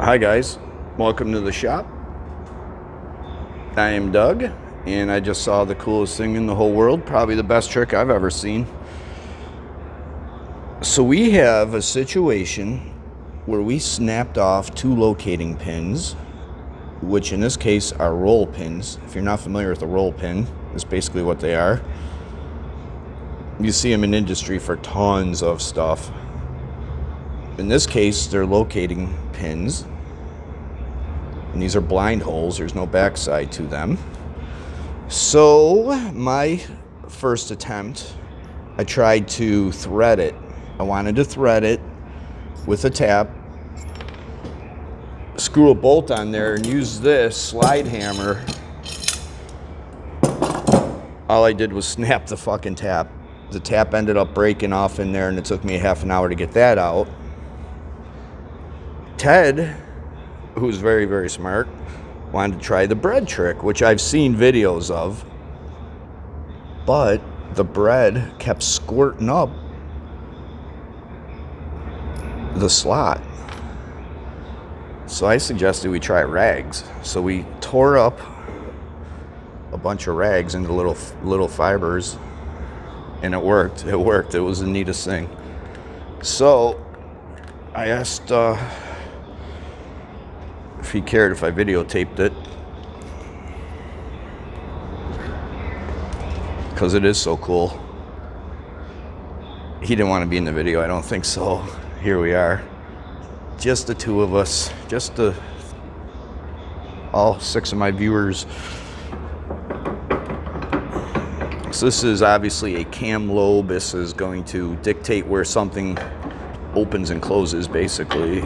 Hi guys, welcome to the shop. I am Doug, and I just saw the coolest thing in the whole world, probably the best trick I've ever seen. So we have a situation where we snapped off two locating pins, which in this case are roll pins. If you're not familiar with a roll pin, that's basically what they are. You see them in industry for tons of stuff. In this case, they're locating pins. And these are blind holes. There's no backside to them. So my first attempt, I tried to thread it. I wanted to thread it with a tap, screw a bolt on there, and use this slide hammer. All I did was snap the fucking tap. The tap ended up breaking off in there, and it took me a half an hour to get that out. Ted, who's very, very smart, wanted to try the bread trick, which I've seen videos of, but the bread kept squirting up the slot. So I suggested we try rags. So we tore up a bunch of rags into little fibers, and it worked. It worked. It was the neatest thing. So I asked if he cared if I videotaped it, because it is so cool. He didn't want to be in the video, I don't think so. Here we are, just the two of us, just all 6 of my viewers. So this is obviously a cam lobe. This is going to dictate where something opens and closes, basically.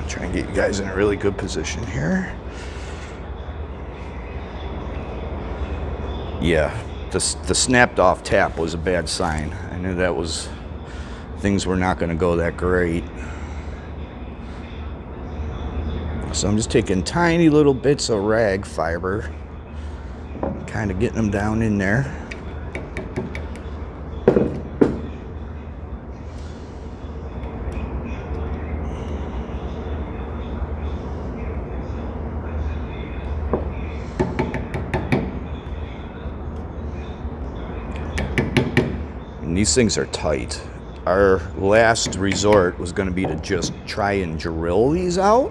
Try and get you guys in a really good position here. Yeah, the snapped off tap was a bad sign. I knew that was, things were not going to go that great. So I'm just taking tiny little bits of rag fiber, kind of getting them down in there. These things are tight. Our last resort was going to be to just try and drill these out,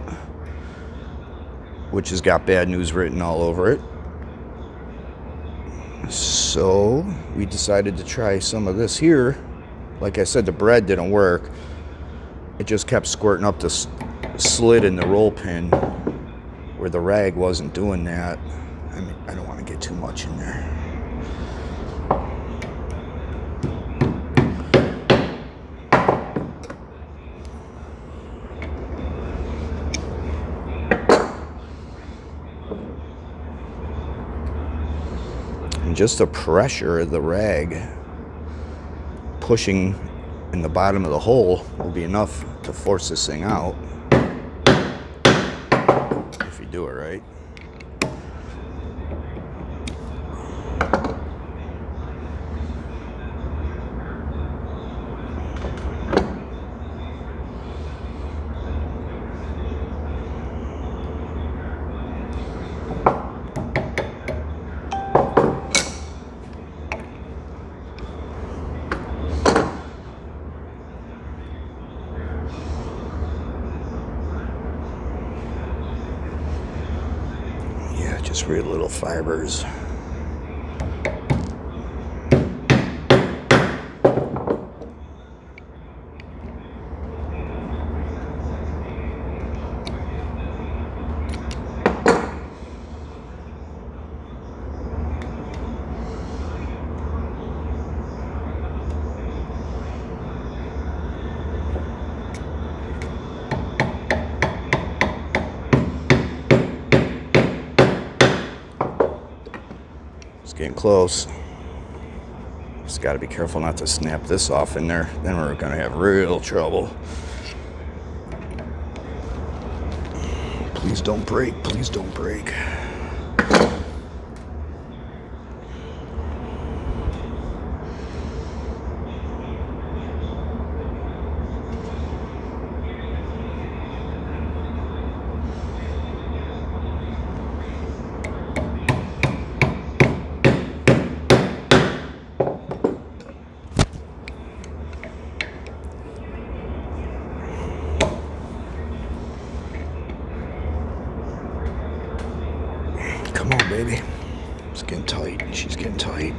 which has got bad news written all over it. So we decided to try some of this here. Like I said, the bread didn't work. It just kept squirting up the slit in the roll pin where the rag wasn't doing that. I mean, I don't want to get too much in there. Just the pressure of the rag pushing in the bottom of the hole will be enough to force this thing out, if you do it right. Just real little fibers. Getting close. Just got to be careful not to snap this off in there. Then we're going to have real trouble. Please don't break. Please don't break. Come on, baby. It's getting tight. She's getting tight.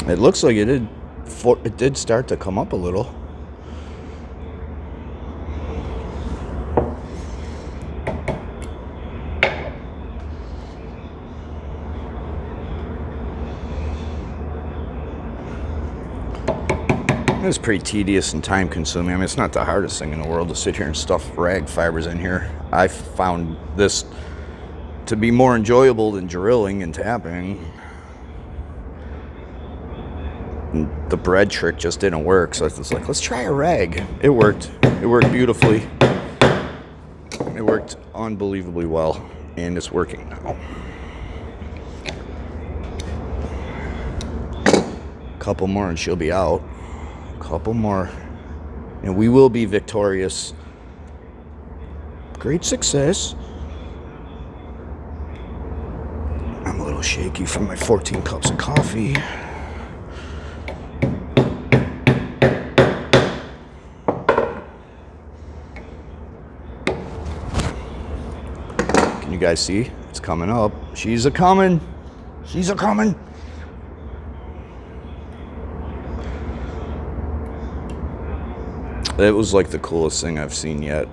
It looks like it did start to come up a little. It's pretty tedious and time consuming. I mean, it's not the hardest thing in the world to sit here and stuff rag fibers in here. I found this to be more enjoyable than drilling and tapping. And the bread trick just didn't work, so I was like, let's try a rag. It worked. It worked beautifully. It worked unbelievably well, and it's working now. Couple more and she'll be out. Couple more and we will be victorious. Great success. I'm a little shaky from my 14 cups of coffee. Can you guys see? It's coming up. She's a coming. She's a coming. It was like the coolest thing I've seen yet.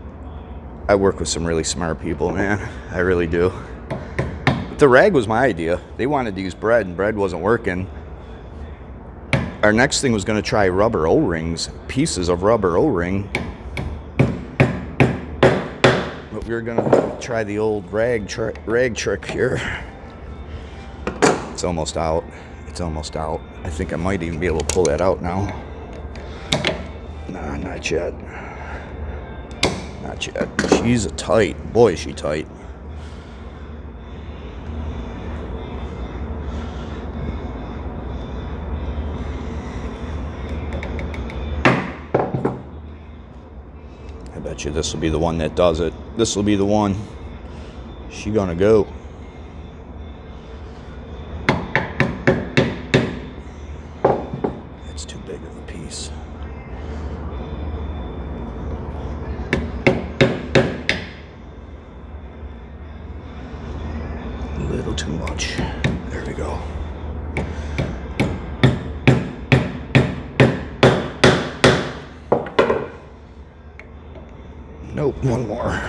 I work with some really smart people, man. I really do. But the rag was my idea. They wanted to use bread, and bread wasn't working. Our next thing was going to try rubber O-rings, pieces of rubber O-ring. But we were going to try the old rag trick here. It's almost out. It's almost out. I think I might even be able to pull that out now. Nah, not yet. Not yet. She's a tight. Boy, is she tight. I bet you this will be the one that does it. This will be the one. She gonna go. That's too big of a piece. A little too much. There we go. Nope, one more.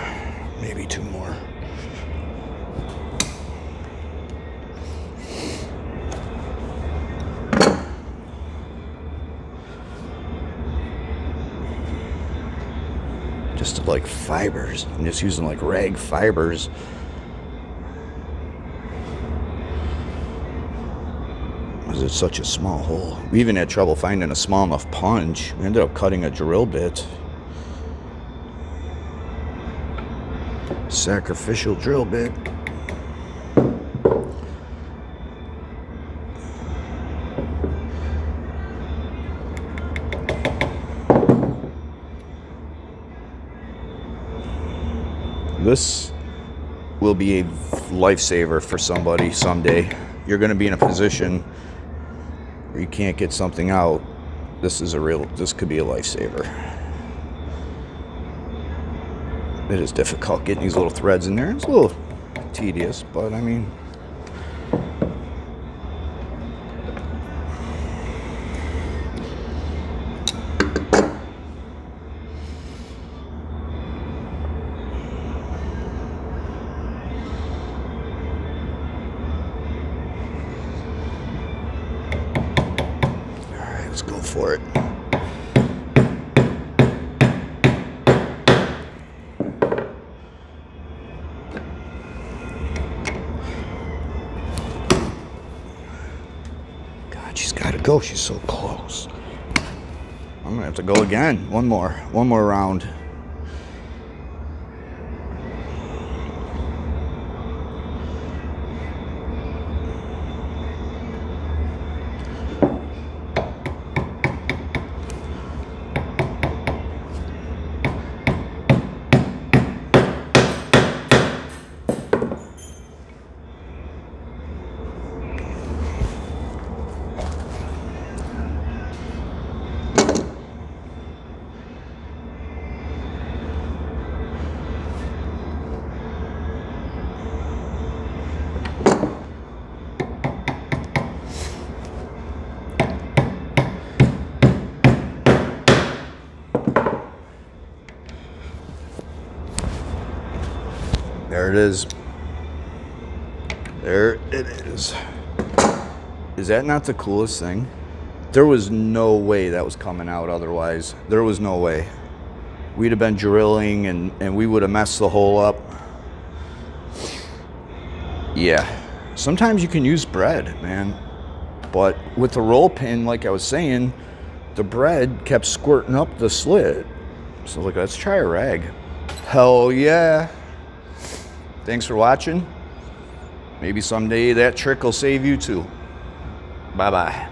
Maybe two more. Just like fibers. I'm just using like rag fibers. Because it's such a small hole. We even had trouble finding a small enough punch. We ended up cutting a drill bit. Sacrificial drill bit. This will be a lifesaver for somebody someday. You're going to be in a position where you can't get something out. This could be a lifesaver. It is difficult getting these little threads in there. It's a little tedious, but I mean, all right, let's go for it. She's got to go. She's so close. I'm gonna have to go again. One more round. There it is. There it is. Is that not the coolest thing? There was no way that was coming out otherwise. There was no way. We'd have been drilling and we would have messed the hole up. Yeah. Sometimes you can use bread, man. But with the roll pin, like I was saying, the bread kept squirting up the slit. So like, let's try a rag. Hell yeah. Thanks for watching. Maybe someday that trick will save you too. Bye-bye.